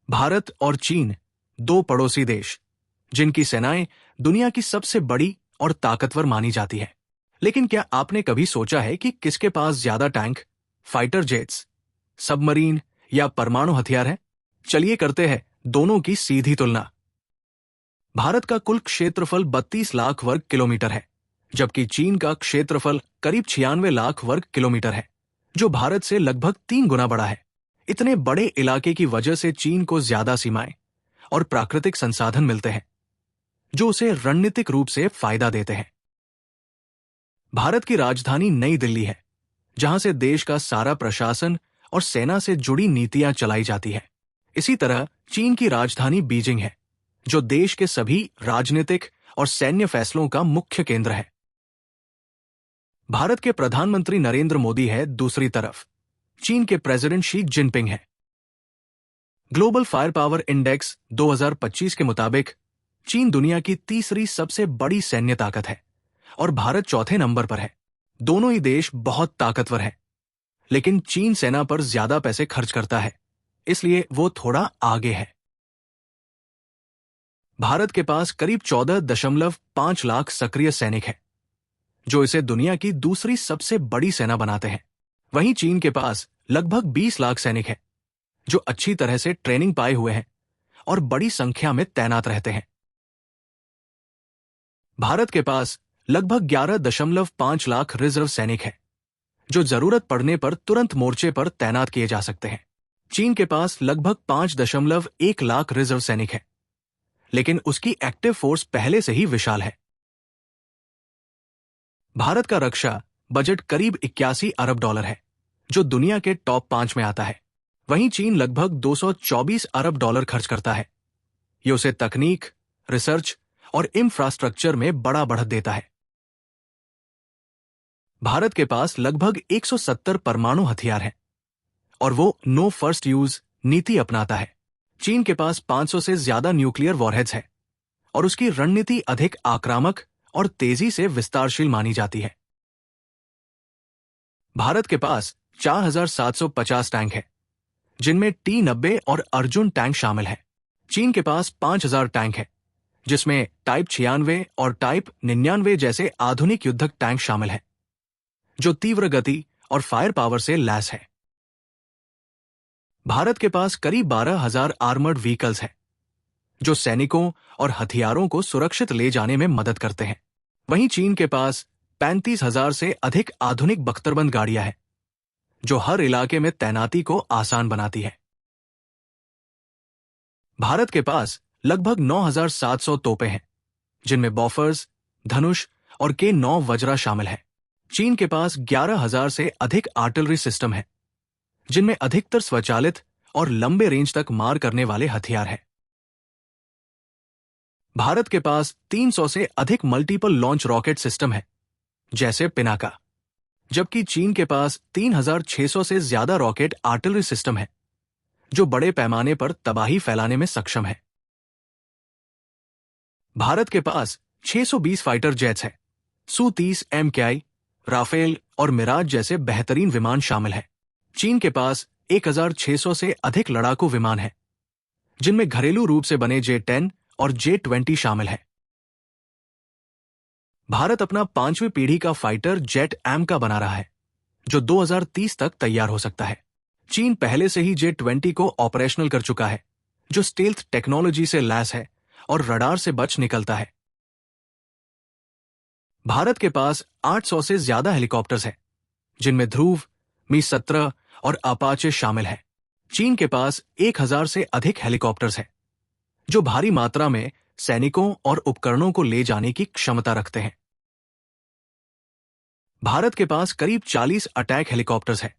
भारत और चीन, दो पड़ोसी देश, जिनकी सेनाएं दुनिया की सबसे बड़ी और ताकतवर मानी जाती है। लेकिन क्या आपने कभी सोचा है कि किसके पास ज्यादा टैंक, फाइटर जेट्स, सबमरीन या परमाणु हथियार है? चलिए करते हैं दोनों की सीधी तुलना। भारत का कुल क्षेत्रफल 32 लाख वर्ग किलोमीटर है, जबकि चीन का क्षेत्रफल करीब 96 लाख वर्ग किलोमीटर है, जो भारत से लगभग 3 गुना बड़ा है। इतने बड़े इलाके की वजह से चीन को ज्यादा सीमाएं और प्राकृतिक संसाधन मिलते हैं, जो उसे रणनीतिक रूप से फायदा देते हैं। भारत की राजधानी नई दिल्ली है, जहां से देश का सारा प्रशासन और सेना से जुड़ी नीतियां चलाई जाती है। इसी तरह चीन की राजधानी बीजिंग है, जो देश के सभी राजनीतिक और सैन्य फैसलों का मुख्य केंद्र है। भारत के प्रधानमंत्री नरेंद्र मोदी है दूसरी तरफ, चीन के प्रेसिडेंट शी जिनपिंग है। ग्लोबल फायर पावर इंडेक्स 2025 के मुताबिक चीन दुनिया की तीसरी सबसे बड़ी सैन्य ताकत है और भारत चौथे नंबर पर है। दोनों ही देश बहुत ताकतवर हैं, लेकिन चीन सेना पर ज्यादा पैसे खर्च करता है, इसलिए वो थोड़ा आगे है। भारत के पास करीब 14.5 लाख सक्रिय सैनिक हैं, जो इसे दुनिया की दूसरी सबसे बड़ी सेना बनाते हैं। वहीं चीन के पास लगभग 20 लाख सैनिक हैं, जो अच्छी तरह से ट्रेनिंग पाए हुए हैं और बड़ी संख्या में तैनात रहते हैं। भारत के पास लगभग 11.5 लाख रिजर्व सैनिक हैं, जो जरूरत पड़ने पर तुरंत मोर्चे पर तैनात किए जा सकते हैं। चीन के पास लगभग 5.1 लाख रिजर्व सैनिक हैं, लेकिन उसकी एक्टिव फोर्स पहले से ही विशाल है। भारत का रक्षा बजट करीब 81 अरब डॉलर है, जो दुनिया के टॉप 5 में आता है। वहीं चीन लगभग 224 अरब डॉलर खर्च करता है। ये उसे तकनीक, रिसर्च और इंफ्रास्ट्रक्चर में बड़ा बढ़त देता है। भारत के पास लगभग 170 परमाणु हथियार हैं और वो नो फर्स्ट यूज नीति अपनाता है। चीन के पास 500 से ज्यादा न्यूक्लियर वॉरहेड्स है और उसकी रणनीति अधिक आक्रामक और तेजी से विस्तारशील मानी जाती है। भारत के पास 4750 टैंक है, जिनमें T-90 और अर्जुन टैंक शामिल है। चीन के पास 5000 टैंक है, जिसमें टाइप 96 और टाइप 99 जैसे आधुनिक युद्धक टैंक शामिल हैं, जो तीव्र गति और फायर पावर से लैस है। भारत के पास करीब 12,000 आर्मर्ड व्हीकल्स हैं, जो सैनिकों और हथियारों को सुरक्षित ले जाने में मदद करते हैं। वहीं चीन के पास 35,000 से अधिक आधुनिक बख्तरबंद गाड़ियां हैं, जो हर इलाके में तैनाती को आसान बनाती है। भारत के पास लगभग 9,700 तोपें हैं, जिनमें बॉफर्स, धनुष और K9 वज्रा शामिल है। चीन के पास 11,000 से अधिक आर्टिलरी सिस्टम है, जिनमें अधिकतर स्वचालित और लंबे रेंज तक मार करने वाले हथियार हैं। भारत के पास 300 से अधिक मल्टीपल लॉन्च रॉकेट सिस्टम है, जैसे पिनाका, जबकि चीन के पास 3,600 से ज्यादा रॉकेट आर्टिलरी सिस्टम है, जो बड़े पैमाने पर तबाही फैलाने में सक्षम है। भारत के पास 620 फाइटर जेट्स हैं, Su-30 MKI, राफेल और मिराज जैसे बेहतरीन विमान शामिल हैं। चीन के पास 1,600 से अधिक लड़ाकू विमान हैं, जिनमें घरेलू रूप से बने J-10 और J-20 शामिल हैं। भारत अपना 5वीं पीढ़ी का फाइटर जेट AMCA बना रहा है, जो 2030 तक तैयार हो सकता है। चीन पहले से ही J-20 को ऑपरेशनल कर चुका है, जो स्टेल्थ टेक्नोलॉजी से लैस है और रडार से बच निकलता है। भारत के पास 800 से ज्यादा हेलीकॉप्टर्स हैं, जिनमें ध्रुव, मी-17 और अपाचे शामिल हैं। चीन के पास 1,000 से अधिक हेलीकॉप्टर्स हैं, जो भारी मात्रा में सैनिकों और उपकरणों को ले जाने की क्षमता रखते हैं। भारत के पास करीब 40 अटैक हेलीकॉप्टर्स हैं,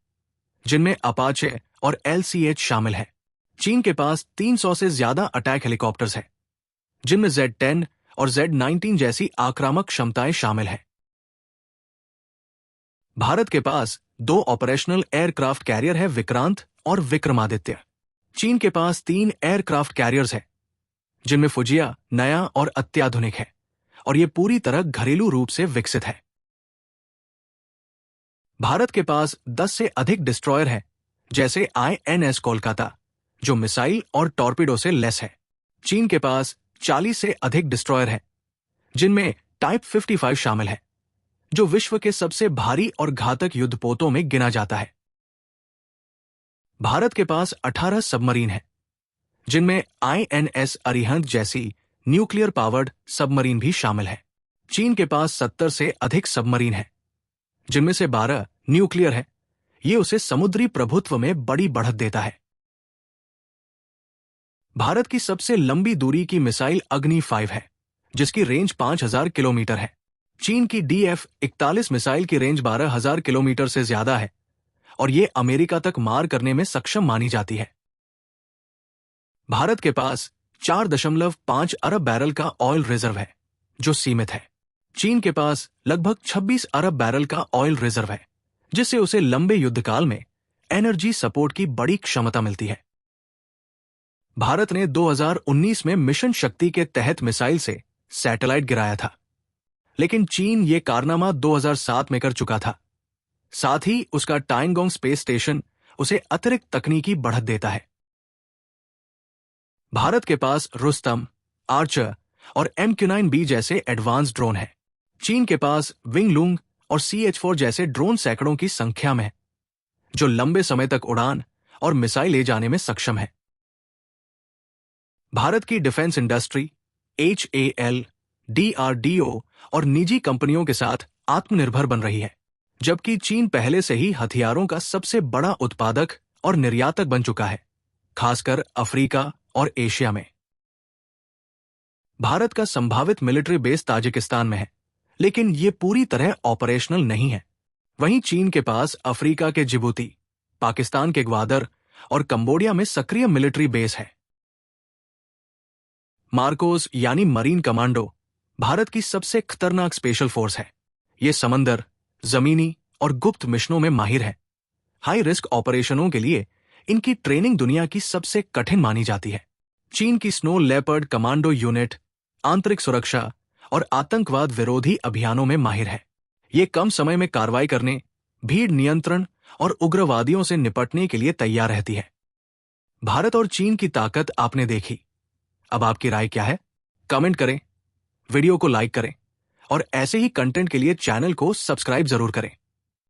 जिनमें अपाचे और LCH शामिल हैं। चीन के पास 300 से ज्यादा अटैक हेलीकॉप्टर्स हैं, जिनमें Z-10 और Z-19 जैसी आक्रामक क्षमताएं शामिल हैं। भारत के पास 2 ऑपरेशनल एयरक्राफ्ट कैरियर है, विक्रांत और विक्रमादित्य। चीन के पास 3 एयरक्राफ्ट कैरियर्स हैं, जिनमें फुजिया नया और अत्याधुनिक है और ये पूरी तरह घरेलू रूप से विकसित है। भारत के पास 10 से अधिक डिस्ट्रॉयर हैं, जैसे INS कोलकाता, जो मिसाइल और टॉर्पिडो से लेस है। चीन के पास 40 से अधिक डिस्ट्रॉयर हैं, जिनमें टाइप 55 शामिल है, जो विश्व के सबसे भारी और घातक युद्धपोतों में गिना जाता है। भारत के पास 18 सबमरीन हैं, जिनमें INS अरिहंत जैसी न्यूक्लियर पावर्ड सबमरीन भी शामिल है। चीन के पास 70 से अधिक सबमरीन हैं, जिनमें से 12 न्यूक्लियर है। ये उसे समुद्री प्रभुत्व में बड़ी बढ़त देता है। भारत की सबसे लंबी दूरी की मिसाइल अग्नि 5 है, जिसकी रेंज 5000 किलोमीटर है। चीन की DF-41 मिसाइल की रेंज 12000 किलोमीटर से ज्यादा है और ये अमेरिका तक मार करने में सक्षम मानी जाती है। भारत के पास 4.5 अरब बैरल का ऑयल रिजर्व है, जो सीमित है। चीन के पास लगभग 26 अरब बैरल का ऑयल रिजर्व है, जिससे उसे लंबे युद्धकाल में एनर्जी सपोर्ट की बड़ी क्षमता मिलती है। भारत ने 2019 में मिशन शक्ति के तहत मिसाइल से सैटेलाइट गिराया था, लेकिन चीन ये कारनामा 2007 में कर चुका था। साथ ही उसका टाइनगोंग स्पेस स्टेशन उसे अतिरिक्त तकनीकी बढ़त देता है। भारत के पास रुस्तम, आर्चर और MQ-9B जैसे एडवांस ड्रोन हैं। चीन के पास विंगलूंग और CH-4 जैसे ड्रोन सैकड़ों की संख्या में है, जो लंबे समय तक उड़ान और मिसाइल ले जाने में सक्षम है। भारत की डिफेंस इंडस्ट्री HAL, DRDO और निजी कंपनियों के साथ आत्मनिर्भर बन रही है, जबकि चीन पहले से ही हथियारों का सबसे बड़ा उत्पादक और निर्यातक बन चुका है, खासकर अफ्रीका और एशिया में। भारत का संभावित मिलिट्री बेस ताजिकिस्तान में है, लेकिन ये पूरी तरह ऑपरेशनल नहीं है। वहीं चीन के पास अफ्रीका के जिबूती, पाकिस्तान के ग्वादर और कंबोडिया में सक्रिय मिलिट्री बेस है। मार्कोस यानी मरीन कमांडो भारत की सबसे खतरनाक स्पेशल फोर्स है। ये समंदर, जमीनी और गुप्त मिशनों में माहिर है। हाई रिस्क ऑपरेशनों के लिए इनकी ट्रेनिंग दुनिया की सबसे कठिन मानी जाती है। चीन की स्नो लेपर्ड कमांडो यूनिट आंतरिक सुरक्षा और आतंकवाद विरोधी अभियानों में माहिर है। ये कम समय में कार्रवाई करने, भीड़ नियंत्रण और उग्रवादियों से निपटने के लिए तैयार रहती है। भारत और चीन की ताकत आपने देखी। अब आपकी राय क्या है? कमेंट करें, वीडियो को लाइक करें और ऐसे ही कंटेंट के लिए चैनल को सब्सक्राइब जरूर करें।